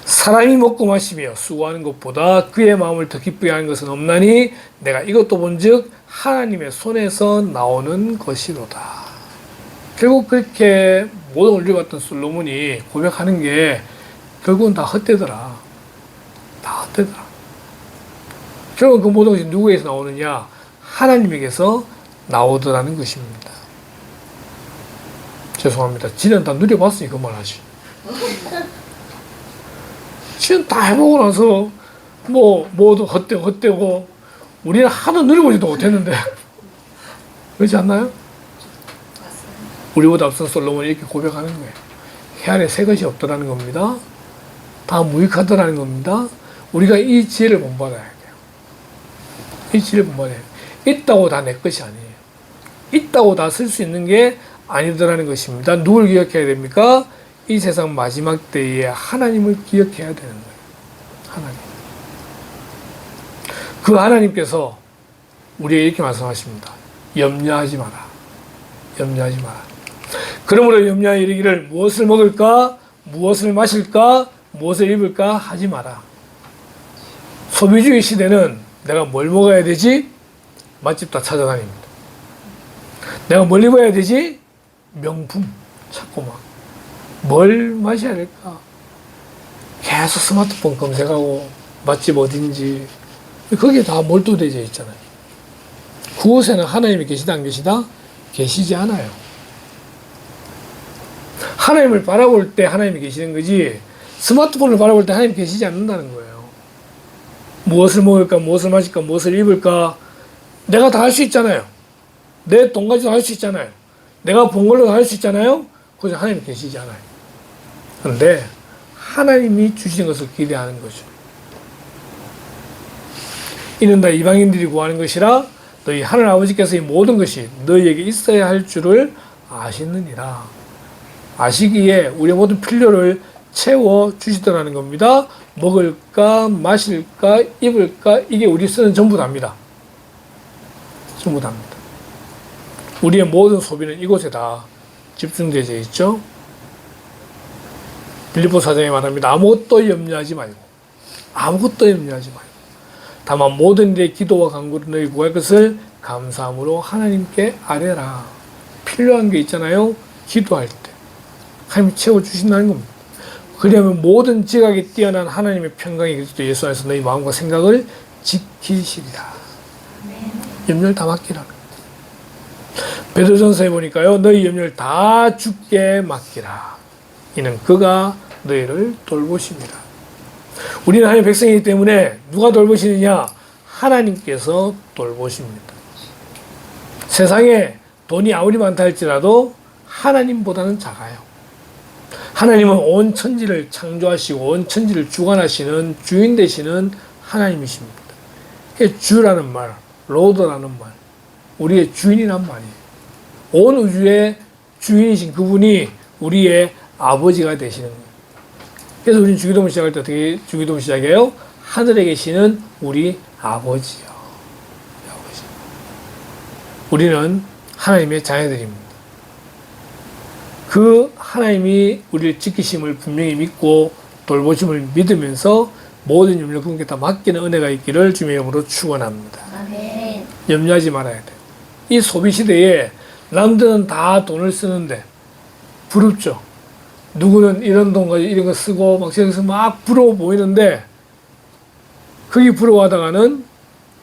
Speaker 1: 사람이 먹고 마시며 수고하는 것보다 그의 마음을 더 기쁘게 하는 것은 없나니 내가 이것도 본즉 하나님의 손에서 나오는 것이로다. 결국 그렇게 모든 걸 누려봤던 솔로몬이 고백하는 게 결국은 다 헛되더라. 다 헛되더라. 결국 그 모든 것이 누구에게서 나오느냐? 하나님에게서 나오더라는 것입니다. 죄송합니다. 지는 다 누려봤으니 그만하지. 지는 다 해보고 나서 뭐도 헛되고 우리는 하도 누려보지도 못했는데 그렇지 않나요? 우리보다 앞선 솔로몬이 이렇게 고백하는 거예요. 해 아래 새 것이 없더라는 겁니다. 다 무익하더라는 겁니다. 우리가 이 지혜를 본받아야 돼요. 이 지혜를 본받아야 돼요. 있다고 다 내 것이 아니에요. 있다고 다 쓸 수 있는 게 아니더라는 것입니다. 누굴 기억해야 됩니까? 이 세상 마지막 때에 하나님을 기억해야 되는 거예요. 하나님. 그 하나님께서 우리에게 이렇게 말씀하십니다. 염려하지 마라. 염려하지 마라. 그러므로 염려하여 이르기를 무엇을 먹을까? 무엇을 마실까? 무엇을 입을까? 하지 마라. 소비주의 시대는 내가 뭘 먹어야 되지? 맛집 다 찾아다닙니다. 내가 뭘 입어야 되지? 명품 찾고 막. 뭘 마셔야 될까? 계속 스마트폰 검색하고 맛집 어딘지 거기에 다 몰두되어 있잖아요. 그곳에는 하나님이 계시다 안 계시다? 계시지 않아요. 하나님을 바라볼 때 하나님이 계시는 거지 스마트폰을 바라볼 때 하나님이 계시지 않는다는 거예요. 무엇을 먹을까? 무엇을 마실까? 무엇을 입을까? 내가 다 할 수 있잖아요. 내 돈 가지고 할 수 있잖아요. 내가 본 걸로 다 할 수 있잖아요. 그래서 하나님이 계시지 않아요. 그런데 하나님이 주시는 것을 기대하는 거죠. 이는 다 이방인들이 구하는 것이라 너희 하늘 아버지께서 이 모든 것이 너희에게 있어야 할 줄을 아시느니라. 아시기에 우리의 모든 필요를 채워 주시더라는 겁니다. 먹을까, 마실까, 입을까, 이게 우리 쓰는 전부 다입니다. 전부 다입니다. 우리의 모든 소비는 이곳에 다 집중되어 있죠. 빌립보 4장에 말합니다. 아무것도 염려하지 말고, 아무것도 염려하지 말고, 다만 모든 일에 기도와 간구로 너희 구할 것을 감사함으로 하나님께 아뢰라. 필요한 게 있잖아요. 기도할 때 하나님이 채워주신다는 겁니다. 그러면 모든 지각이 뛰어난 하나님의 평강이 그리스도 예수 안에서 너희 마음과 생각을 지키시리라. 염려를 다 맡기라는 거예요. 베드로전서에 보니까요, 너희 염려를 다 주께 맡기라. 이는 그가 너희를 돌보십니다. 우리는 하나님의 백성이기 때문에 누가 돌보시느냐? 하나님께서 돌보십니다. 세상에 돈이 아무리 많다 할지라도 하나님보다는 작아요. 하나님은 온 천지를 창조하시고 온 천지를 주관하시는 주인 되시는 하나님이십니다. 주라는 말, 로드라는 말, 우리의 주인이란 말이에요. 온 우주의 주인이신 그분이 우리의 아버지가 되시는 거예요. 그래서 우리는 주기도문 시작할 때 어떻게 주기도문 시작해요? 하늘에 계시는 우리 아버지요. 아버지. 우리는 하나님의 자녀들입니다. 그 하나님이 우리를 지키심을 분명히 믿고 돌보심을 믿으면서 모든 염려를 그분께 다 맡기는 은혜가 있기를 주님의 이름으로 축원합니다.
Speaker 2: 아멘.
Speaker 1: 염려하지 말아야 돼요. 이 소비 시대에 남들은 다 돈을 쓰는데 부럽죠. 누구는 이런 돈 가지고 이런 거 쓰고 막 저기서 막 부러워 보이는데 거기 부러워하다가는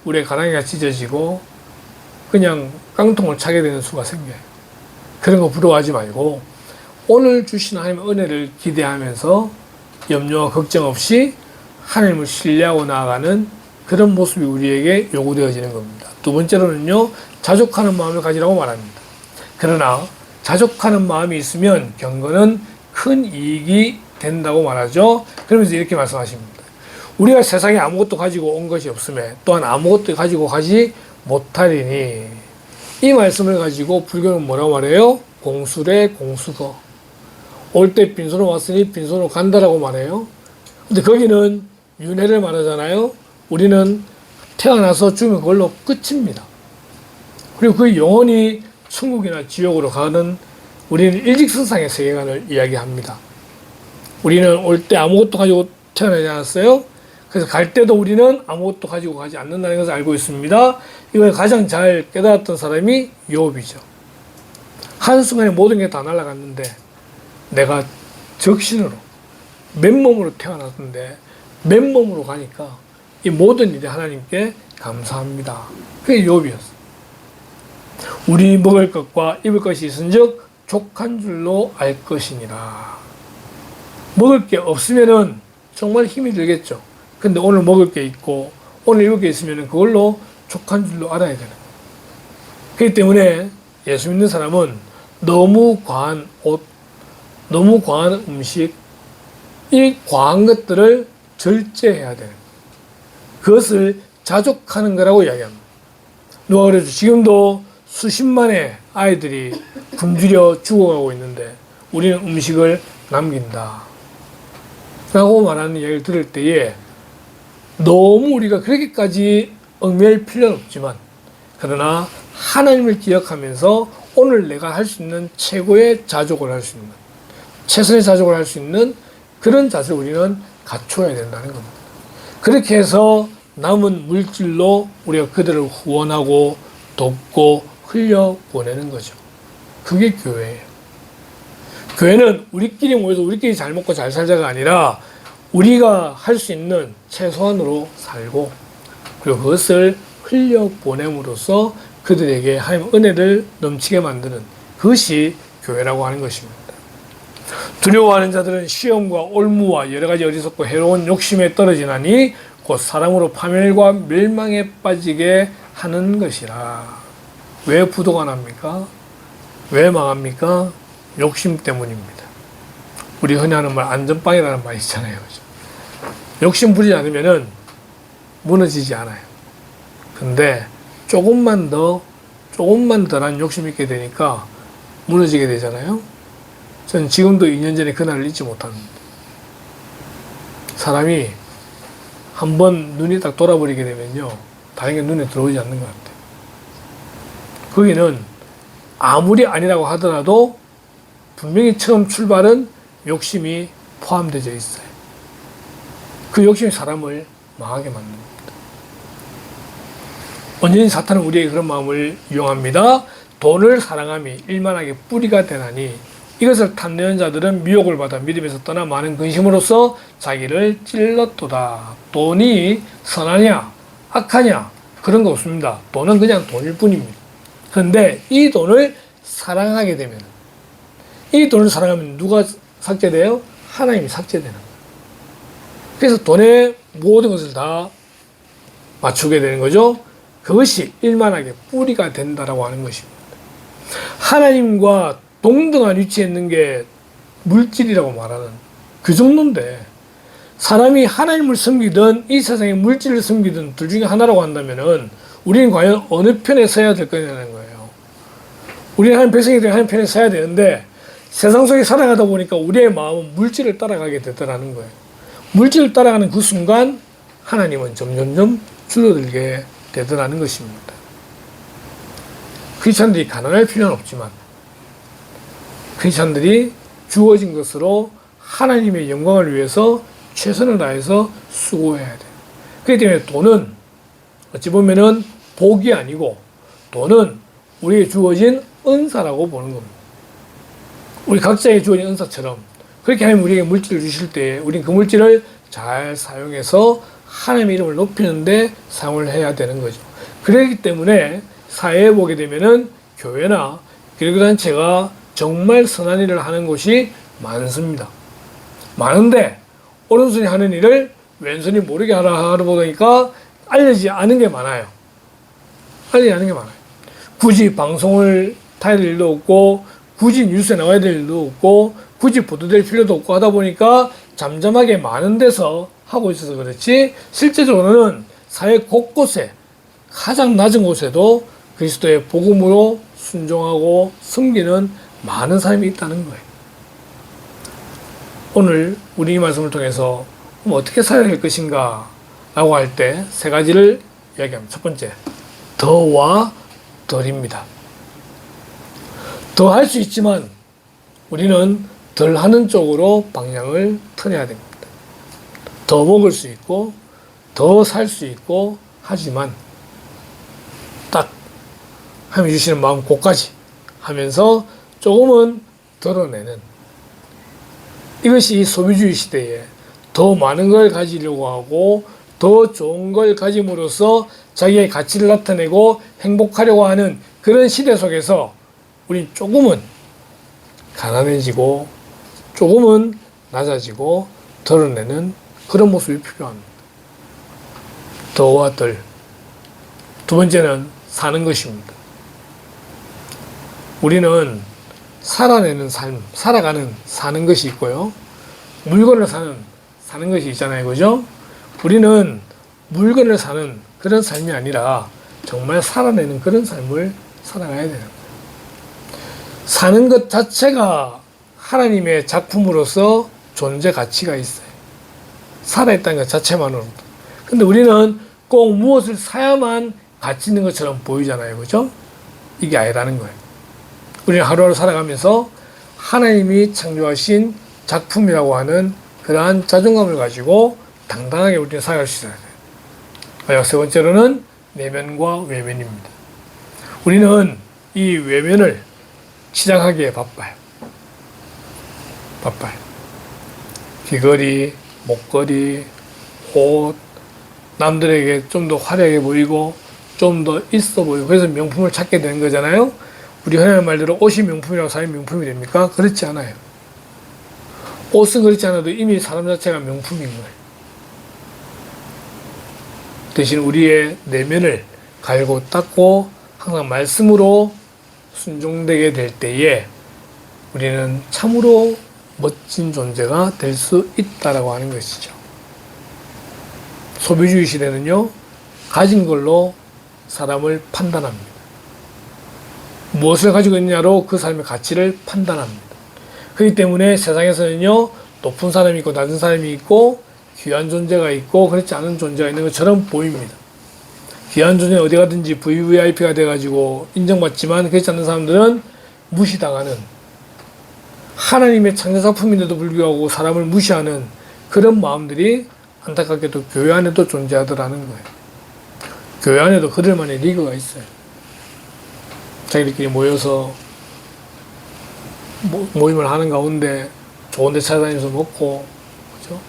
Speaker 1: 우리의 가랑이가 찢어지고 그냥 깡통을 차게 되는 수가 생겨요. 그런 거 부러워하지 말고 오늘 주신 하나님의 은혜를 기대하면서 염려와 걱정 없이 하나님을 신뢰하고 나아가는 그런 모습이 우리에게 요구되어지는 겁니다. 두 번째로는요, 자족하는 마음을 가지라고 말합니다. 그러나 자족하는 마음이 있으면 경건은 큰 이익이 된다고 말하죠. 그러면서 이렇게 말씀하십니다. 우리가 세상에 아무것도 가지고 온 것이 없음에 또한 아무것도 가지고 가지 못하리니, 이 말씀을 가지고 불교는 뭐라고 말해요? 공수래 공수거. 올 때 빈손으로 왔으니 빈손으로 간다라고 말해요. 근데 거기는 윤회를 말하잖아요. 우리는 태어나서 죽으면 그걸로 끝입니다. 그리고 그 영혼이 천국이나 지옥으로 가는, 우리는 일직선상의 세계관을 이야기합니다. 우리는 올 때 아무것도 가지고 태어나지 않았어요. 그래서 갈 때도 우리는 아무것도 가지고 가지 않는다는 것을 알고 있습니다. 이걸 가장 잘 깨달았던 사람이 욥이죠. 한순간에 모든 게 다 날아갔는데 내가 적신으로 맨몸으로 태어났는데 맨몸으로 가니까 이 모든 일이 하나님께 감사합니다. 그게 욥이었어요. 우리 먹을 것과 입을 것이 있은즉 족한 줄로 알 것이니라. 먹을 게 없으면은 정말 힘이 들겠죠. 근데 오늘 먹을 게 있고 오늘 입을 게 있으면은 그걸로 족한 줄로 알아야 되는 거예요. 그렇기 때문에 예수 믿는 사람은 너무 과한 옷, 너무 과한 음식, 이 과한 것들을 절제해야 되는 거예요. 그것을 자족하는 거라고 이야기합니다. 누가 그래도 지금도 수십만의 아이들이 굶주려 죽어가고 있는데 우리는 음식을 남긴다 라고 말하는 이야기를 들을 때에 너무 우리가 그렇게까지 얽매일 필요는 없지만, 그러나 하나님을 기억하면서 오늘 내가 할 수 있는 최고의 자족을 할 수 있는, 최선의 자족을 할 수 있는 그런 자세를 우리는 갖춰야 된다는 겁니다. 그렇게 해서 남은 물질로 우리가 그들을 후원하고 돕고 흘려보내는 거죠. 그게 교회예요. 교회는 우리끼리 모여서 우리끼리 잘 먹고 잘 살자가 아니라 우리가 할 수 있는 최소한으로 살고, 그리고 그것을 흘려보냄으로써 그들에게 하나님의 은혜를 넘치게 만드는 그것이 교회라고 하는 것입니다. 두려워하는 자들은 시험과 올무와 여러 가지 어리석고 해로운 욕심에 떨어지나니 곧 사람으로 파멸과 멸망에 빠지게 하는 것이라. 왜 부도가 납니까? 왜 망합니까? 욕심 때문입니다. 우리 흔히 하는 말 안전빵이라는 말이 있잖아요. 그죠? 욕심 부리지 않으면은 무너지지 않아요. 근데 조금만 덜한 욕심 있게 되니까 무너지게 되잖아요. 저는 지금도 2년 전에 그날을 잊지 못합니다. 사람이 한번 눈이 딱 돌아버리게 되면요, 다른 게 눈에 들어오지 않는 것 같아요. 거기는 아무리 아니라고 하더라도 분명히 처음 출발은 욕심이 포함되어 있어요. 그 욕심이 사람을 망하게 만듭니다. 언제든지 사탄은 우리에게 그런 마음을 이용합니다. 돈을 사랑함이 일만하게 뿌리가 되나니 이것을 탐내는 자들은 미혹을 받아 믿음에서 떠나 많은 근심으로써 자기를 찔렀도다. 돈이 선하냐 악하냐 그런 거 없습니다. 돈은 그냥 돈일 뿐입니다. 그런데 이 돈을 사랑하게 되면, 이 돈을 사랑하면 누가 삭제돼요? 하나님이 삭제되는 거예요. 그래서 돈의 모든 것을 다 맞추게 되는 거죠. 그것이 일만하게 뿌리가 된다라고 하는 것입니다. 하나님과 동등한 위치에 있는 게 물질이라고 말하는 그 정도인데, 사람이 하나님을 섬기든 이 세상의 물질을 섬기든 둘 중에 하나라고 한다면은 우리는 과연 어느 편에 서야 될 거냐는 거예요. 우리는 하나님 백성이들 하나님 편에 서야 되는데, 세상 속에 살아가다 보니까 우리의 마음은 물질을 따라가게 되더라는 거예요. 물질을 따라가는 그 순간 하나님은 점점점 줄어들게 되더라는 것입니다. 크리스찬들이 가난할 필요는 없지만 크리스찬들이 주어진 것으로 하나님의 영광을 위해서 최선을 다해서 수고해야 돼요. 그렇기 때문에 돈은 어찌 보면은 복이 아니고, 돈은 우리에게 주어진 은사라고 보는 겁니다. 우리 각자에게 주어진 은사처럼 그렇게 하나님 우리에게 물질을 주실 때 우리는 그 물질을 잘 사용해서 하나님의 이름을 높이는데 사용을 해야 되는 거죠. 그렇기 때문에 사회에 보게 되면은 교회나 기독교단체가 정말 선한 일을 하는 곳이 많습니다. 많은데 오른손이 하는 일을 왼손이 모르게 하다 보니까 알려지지 않은 게 많아요. 알려지지 않은 게 많아요. 굳이 방송을 타야 될 일도 없고, 굳이 뉴스에 나와야 될 일도 없고, 굳이 보도될 필요도 없고 하다 보니까 잠잠하게 많은 데서 하고 있어서 그렇지, 실제적으로는 사회 곳곳에 가장 낮은 곳에도 그리스도의 복음으로 순종하고 섬기는 많은 사람이 있다는 거예요. 오늘 우리 이 말씀을 통해서 어떻게 살아야 할 것인가 라고 할 때 세 가지를 이야기합니다. 첫 번째, 더와 덜입니다. 더 할 수 있지만 우리는 덜 하는 쪽으로 방향을 틀어야 됩니다. 더 먹을 수 있고 더 살 수 있고 하지만 딱 하나님 주시는 마음 곳까지 하면서 조금은 덜어내는, 이것이 소비주의 시대에 더 많은 걸 가지려고 하고 더 좋은 걸 가짐으로써 자기의 가치를 나타내고 행복하려고 하는 그런 시대 속에서 우리 조금은 가난해지고 조금은 낮아지고 덜어내는 그런 모습이 필요합니다. 더와 덜. 두 번째는 사는 것입니다. 우리는 살아내는 삶, 살아가는 사는 것이 있고요. 물건을 사는 것이 있잖아요. 그죠? 우리는 물건을 사는 그런 삶이 아니라 정말 살아내는 그런 삶을 살아가야 되는 거예요. 사는 것 자체가 하나님의 작품으로서 존재 가치가 있어요. 살아있다는 것 자체만으로도. 근데 우리는 꼭 무엇을 사야만 가치 있는 것처럼 보이잖아요. 그죠? 이게 아니라는 거예요. 우리는 하루하루 살아가면서 하나님이 창조하신 작품이라고 하는 그러한 자존감을 가지고 당당하게 우리는 살아갈 수 있어야 돼요. 마지막 세 번째로는 내면과 외면입니다. 우리는 이 외면을 치장하기에 바빠요. 귀걸이, 목걸이, 옷, 남들에게 좀 더 화려해 보이고 좀 더 있어 보이고, 그래서 명품을 찾게 되는 거잖아요. 우리 흔한 말대로 옷이 명품이라고 사람이 명품이 됩니까? 그렇지 않아요. 옷은 그렇지 않아도 이미 사람 자체가 명품인 거예요. 대신 우리의 내면을 갈고 닦고 항상 말씀으로 순종되게 될 때에 우리는 참으로 멋진 존재가 될 수 있다라고 하는 것이죠. 소비주의 시대는요, 가진 걸로 사람을 판단합니다. 무엇을 가지고 있느냐로 그 사람의 가치를 판단합니다. 그렇기 때문에 세상에서는요, 높은 사람이 있고 낮은 사람이 있고 귀한 존재가 있고 그렇지 않은 존재가 있는 것처럼 보입니다. 귀한 존재는 어디 가든지 VVIP가 돼가지고 인정받지만 그렇지 않은 사람들은 무시당하는, 하나님의 창조작품인데도 불구하고 사람을 무시하는 그런 마음들이 안타깝게도 교회 안에도 존재하더라는 거예요. 교회 안에도 그들만의 리그가 있어요. 자기들끼리 모여서 모임을 하는 가운데 좋은 데 찾아다니면서 먹고, 그죠?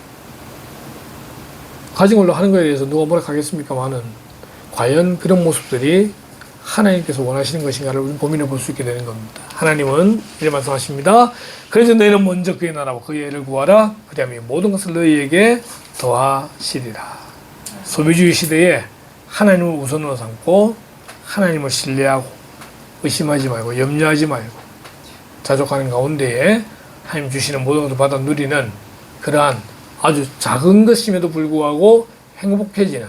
Speaker 1: 가진 걸로 하는 거에 대해서 누가 뭐라 하겠습니까만은, 과연 그런 모습들이 하나님께서 원하시는 것인가를 우리는 고민해 볼 수 있게 되는 겁니다. 하나님은 이렇게 말씀하십니다. 그래서 너희는 먼저 그의 나라와 그의 의를 구하라. 그리하면 모든 것을 너희에게 더하시리라. 소비주의 시대에 하나님을 우선으로 삼고 하나님을 신뢰하고 의심하지 말고 염려하지 말고 자족하는 가운데에 하나님 주시는 모든 것을 받아 누리는 그러한 아주 작은 것임에도 불구하고 행복해지는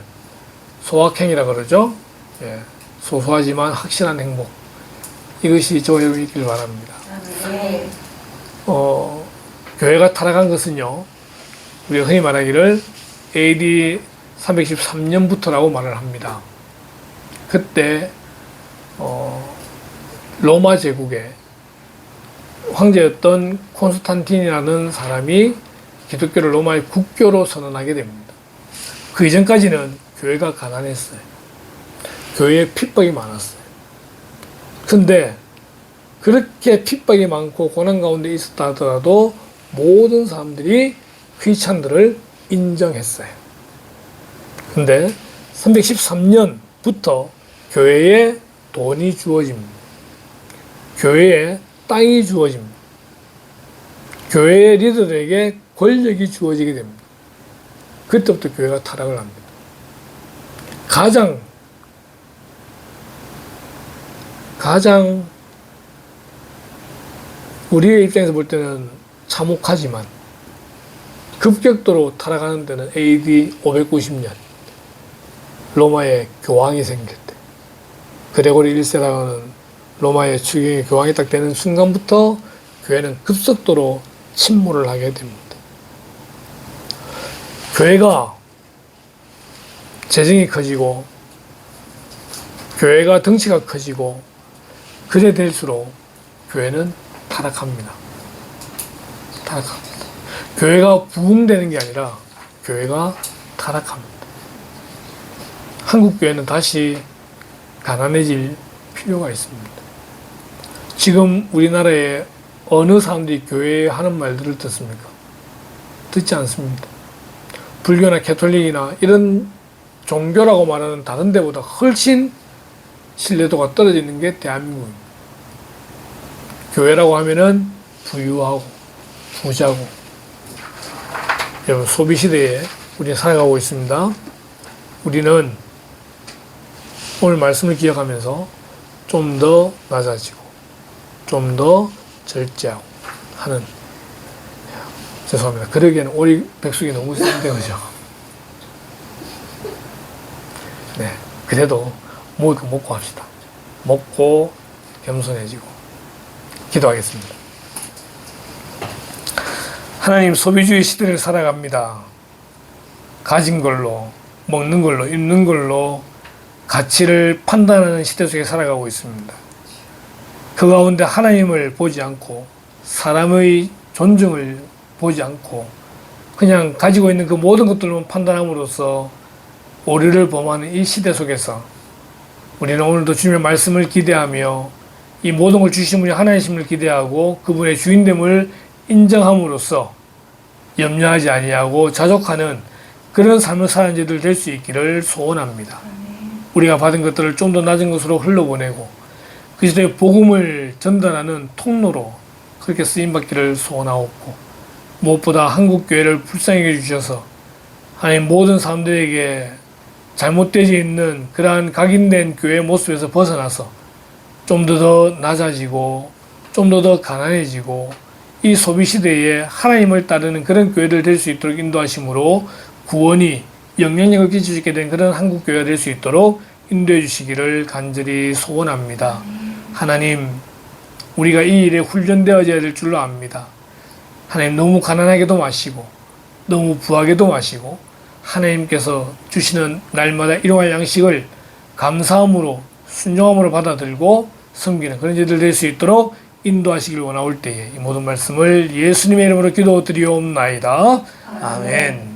Speaker 1: 소확행이라 그러죠. 예, 소소하지만 확실한 행복. 이것이 저와 여러분이 있기를 바랍니다. 교회가 타락한 것은요, 우리가 흔히 말하기를 AD 313년부터라고 말을 합니다. 그때 로마 제국의 황제였던 콘스탄틴이라는 사람이 기독교를 로마의 국교로 선언하게 됩니다. 그 이전까지는 교회가 가난했어요. 교회에 핍박이 많았어요. 근데 그렇게 핍박이 많고 고난 가운데 있었다 하더라도 모든 사람들이 크리스찬들을 인정했어요. 근데 313년부터 교회에 돈이 주어집니다. 교회에 땅이 주어집니다. 교회의 리더들에게 권력이 주어지게 됩니다. 그때부터 교회가 타락을 합니다. 가장 우리의 입장에서 볼 때는 참혹하지만 급격도로 타락하는 데는 AD 590년 로마의 교황이 생길 때, 그레고리 1세라는 로마의 추경의 교황이 딱 되는 순간부터 교회는 급속도로 침몰을 하게 됩니다. 교회가 재정이 커지고 교회가 덩치가 커지고 그래 될수록 교회는 타락합니다. 교회가 부흥되는 게 아니라 교회가 타락합니다. 한국 교회는 다시 가난해질 필요가 있습니다. 지금 우리나라에 어느 사람들이 교회에 하는 말들을 듣습니까? 듣지 않습니다. 불교나 캐톨릭이나 이런 종교라고 말하는 다른 데보다 훨씬 신뢰도가 떨어지는 게 대한민국입니다. 교회라고 하면은 부유하고 부자고, 여러분 소비 시대에 우리는 살아가고 있습니다. 우리는 오늘 말씀을 기억하면서 좀 더 낮아지고 좀 더 절제하고 하는, 죄송합니다. 그러기에는 오리 백숙이 너무 센데 그죠? 네, 그래도 먹을 거 먹고 합시다. 먹고 겸손해지고 기도하겠습니다. 하나님, 소비주의 시대를 살아갑니다. 가진 걸로, 먹는 걸로, 입는 걸로 가치를 판단하는 시대 속에 살아가고 있습니다. 그 가운데 하나님을 보지 않고 사람의 존중을 보지 않고 그냥 가지고 있는 그 모든 것들만 판단함으로써 오류를 범하는 이 시대 속에서 우리는 오늘도 주님의 말씀을 기대하며 이 모든 걸 주신 분이 하나님이심을 기대하고 그분의 주인됨을 인정함으로써 염려하지 아니하고 자족하는 그런 삶을 사는 자들 될 수 있기를 소원합니다. 우리가 받은 것들을 좀 더 낮은 것으로 흘러보내고 그리스도의 복음을 전달하는 통로로 그렇게 쓰임받기를 소원하옵고, 무엇보다 한국교회를 불쌍히 여겨주셔서 하나님 모든 사람들에게 잘못되어 있는 그러한 각인된 교회의 모습에서 벗어나서 좀 더 낮아지고 좀 더 가난해지고 이 소비시대에 하나님을 따르는 그런 교회들 될 수 있도록 인도하심으로 구원이 영향력을 끼칠 수 있게 된 그런 한국교회가 될 수 있도록 인도해 주시기를 간절히 소원합니다. 하나님, 우리가 이 일에 훈련되어져야 될 줄로 압니다. 하나님, 너무 가난하게도 마시고 너무 부하게도 마시고 하나님께서 주시는 날마다 일용할 양식을 감사함으로 순종함으로 받아들고 섬기는 그런 자들 될 수 있도록 인도하시길 원하올 때에 이 모든 말씀을 예수님의 이름으로 기도드리옵나이다. 아멘.